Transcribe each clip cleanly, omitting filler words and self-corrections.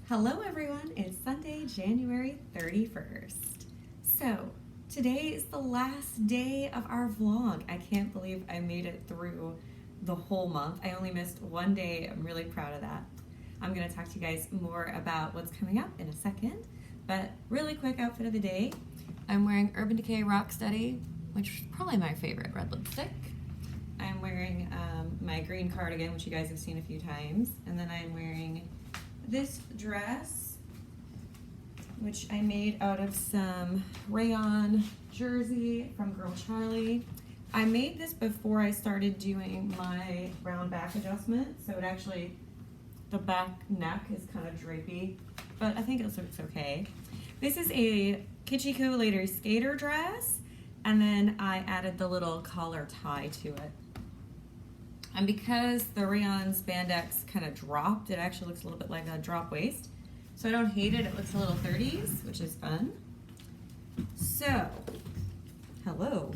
Hello everyone, it's Sunday, January 31st. So, today is the last day of our vlog. I can't believe I made it through the whole month. I only missed one day. I'm really proud of that. I'm going to talk to you guys more about what's coming up in a second, but really quick outfit of the day. I'm wearing Urban Decay Rocksteady, which is probably my favorite red lipstick. I'm wearing my green cardigan, which you guys have seen a few times, and then I'm wearing this dress, which I made out of some rayon jersey from Girl Charlie. I made this before I started doing my round back adjustment, so it actually, the back neck is kind of drapey, but I think it looks okay. This is a Kitschy later skater dress, and then I added the little collar tie to it. And because the rayon spandex kind of dropped, it actually looks a little bit like a drop waist. So I don't hate it. It looks a little 30s, which is fun. So, hello.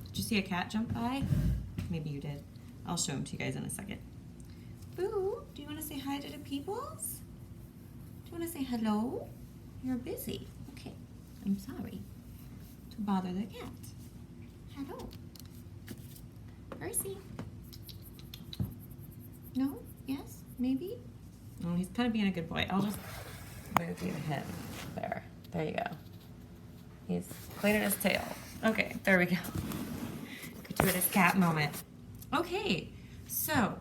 Did you see a cat jump by? Maybe you did. I'll show him to you guys in a second. Boo, do you want to say hi to the peoples? Do you want to say hello? You're busy. Okay, I'm sorry to bother the cat. Hello. Percy. No? Yes? Maybe? Oh, he's kind of being a good boy. I'll just move you him. There you go. He's cleaning his tail. Okay, there we go. Gratuitous cat moment. Okay, so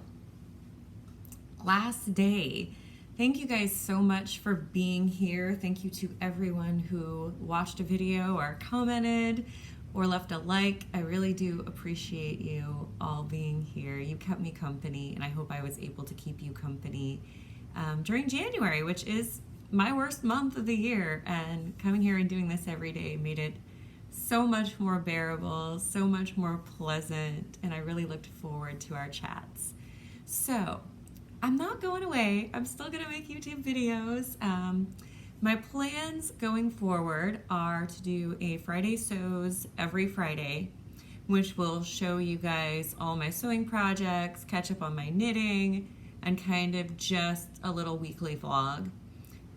last day. Thank you guys so much for being here. Thank you to everyone who watched a video or commented or left a like. I really do appreciate you all being here. You kept me company, and I hope I was able to keep you company during January, which is my worst month of the year, and coming here and doing this every day made it so much more bearable, so much more pleasant, and I really looked forward to our chats. So, I'm not going away. I'm still gonna make YouTube videos. My plans going forward are to do a Friday Sews every Friday, which will show you guys all my sewing projects, catch up on my knitting, and kind of just a little weekly vlog.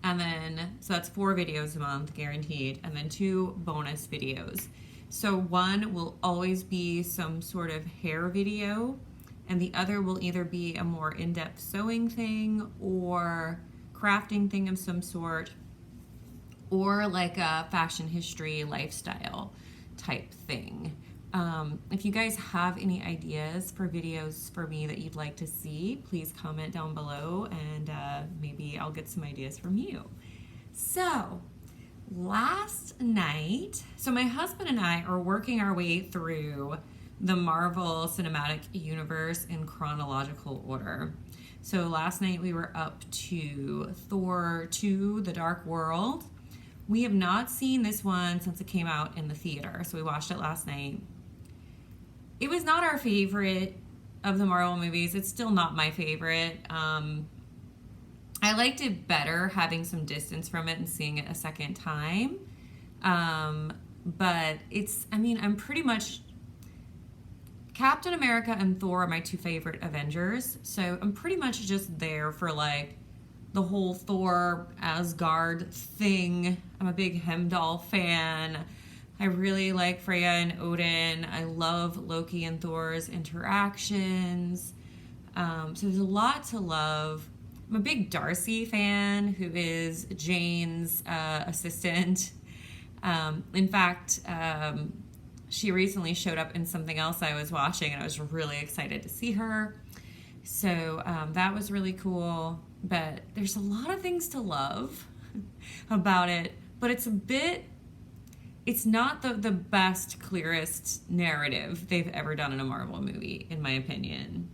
And then, so that's 4 videos a month, guaranteed, and then 2 bonus videos. So one will always be some sort of hair video, and the other will either be a more in-depth sewing thing or crafting thing of some sort, or like a fashion history lifestyle type thing. If you guys have any ideas for videos for me that you'd like to see, please comment down below, and maybe I'll get some ideas from you. So last night, so my husband and I are working our way through the Marvel Cinematic Universe in chronological order. So last night we were up to Thor 2, The Dark World. We have not seen this one since it came out in the theater, so we watched it last night. It was not our favorite of the Marvel movies. It's still not my favorite. I liked it better having some distance from it and seeing it a second time. But it's, I mean, I'm pretty much, Captain America and Thor are my 2 favorite Avengers, so I'm pretty much just there for like the whole Thor Asgard thing. I'm a big Heimdall fan. I really like Freya and Odin. I love Loki and Thor's interactions. So there's a lot to love. I'm a big Darcy fan, who is Jane's assistant. In fact, she recently showed up in something else I was watching, and I was really excited to see her. So that was really cool. But there's a lot of things to love about it, but it's not the best, clearest narrative they've ever done in a Marvel movie, in my opinion.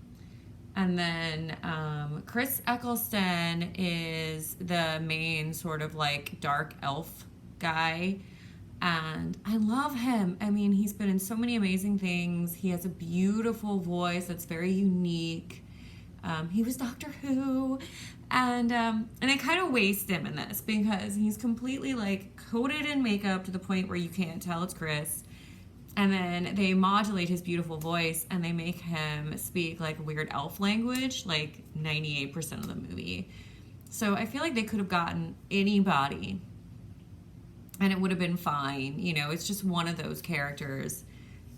And then Chris Ecclestone is the main sort of like dark elf guy, and I love him. I mean, he's been in so many amazing things. He has a beautiful voice that's very unique. He was Doctor Who, and they kind of waste him in this because he's completely like coated in makeup to the point where you can't tell it's Chris, and then they modulate his beautiful voice and they make him speak like weird elf language like 98% of the movie. So I feel like they could have gotten anybody and it would have been fine. You know, it's just one of those characters.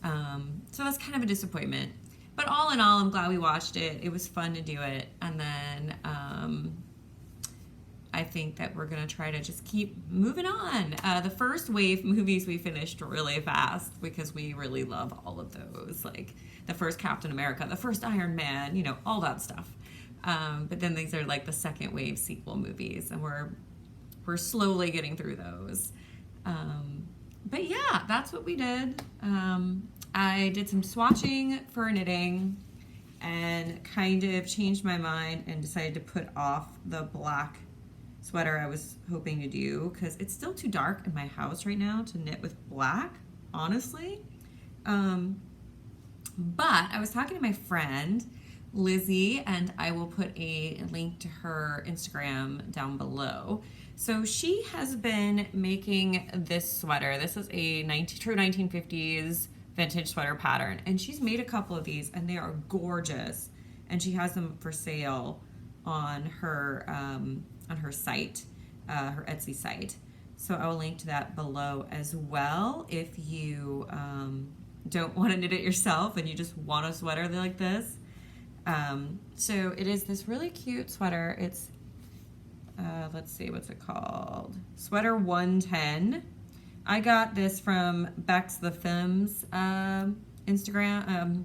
So that's kind of a disappointment. But all in all, I'm glad we watched it. It was fun to do it. And then I think that we're going to try to just keep moving on. The first wave movies we finished really fast because we really love all of those. Like the first Captain America, the first Iron Man, you know, all that stuff. But then these are like the second wave sequel movies, and we're slowly getting through those. But yeah, that's what we did. I did some swatching for knitting and kind of changed my mind and decided to put off the black sweater I was hoping to do because it's still too dark in my house right now to knit with black, honestly. But I was talking to my friend Lizzie, and I will put a link to her Instagram down below. So she has been making this sweater. This is a true 1950s vintage sweater pattern, and she's made a couple of these, and they are gorgeous. And she has them for sale on her site, her Etsy site. So I will link to that below as well if you don't want to knit it yourself and you just want a sweater like this. So it is this really cute sweater. It's, let's see, what's it called? Sweater 110. I got this from Bex the Femmes Instagram,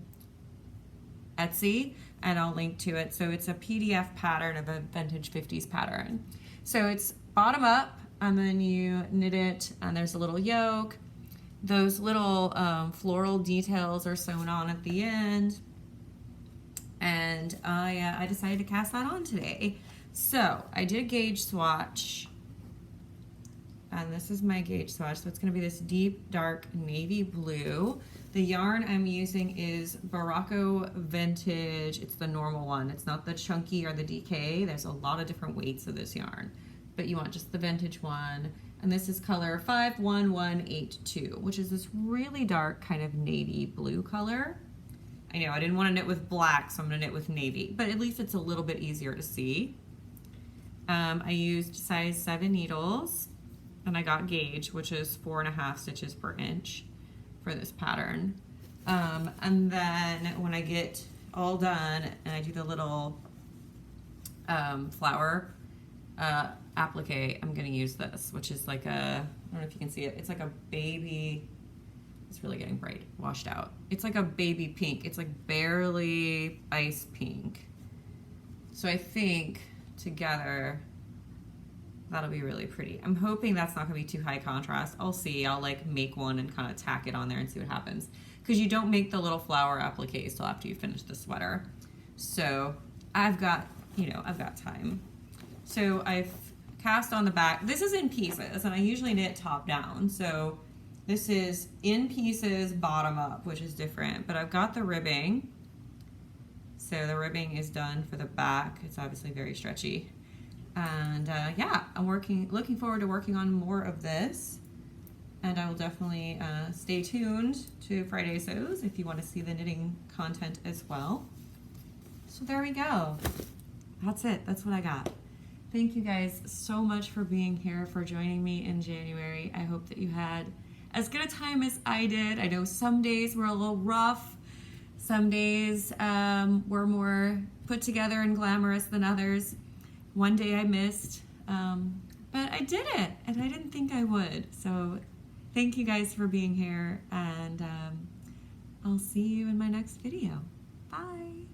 Etsy, and I'll link to it. So it's a PDF pattern of a vintage 50s pattern. So it's bottom up, and then you knit it, and there's a little yoke. Those little floral details are sewn on at the end. And I decided to cast that on today. So I did a gauge swatch, and this is my gauge swatch. So it's going to be this deep, dark navy blue. The yarn I'm using is Barocco Vintage. It's the normal one. It's not the chunky or the DK. There's a lot of different weights of this yarn, but you want just the vintage one. And this is color 51182, which is this really dark kind of navy blue color. I know I didn't want to knit with black, so I'm going to knit with navy, but at least it's a little bit easier to see. I used size 7 needles, and I got gauge, which is 4.5 stitches per inch for this pattern. And then when I get all done and I do the little flower applique, I'm going to use this, which is like a, I don't know if you can see it, it's like a baby, it's really getting bright, washed out. It's like a baby pink. It's like barely ice pink. So I think together that'll be really pretty. I'm hoping that's not gonna be too high contrast. I'll see. I'll like make one and kind of tack it on there and see what happens. Because you don't make the little flower appliques till after you finish the sweater. So I've got, you know, I've got time. So I've cast on the back. This is in pieces, and I usually knit top down. So this is in pieces, bottom up, which is different. But I've got the ribbing. So the ribbing is done for the back. It's obviously very stretchy. And yeah, I'm looking forward to working on more of this. And I will definitely stay tuned to Friday Sews if you want to see the knitting content as well. So there we go. That's it. That's what I got. Thank you guys so much for being here, for joining me in January. I hope that you had as good a time as I did. I know some days were a little rough. Some days were more put together and glamorous than others. One day I missed, but I did it, and I didn't think I would. So thank you guys for being here, and I'll see you in my next video. Bye.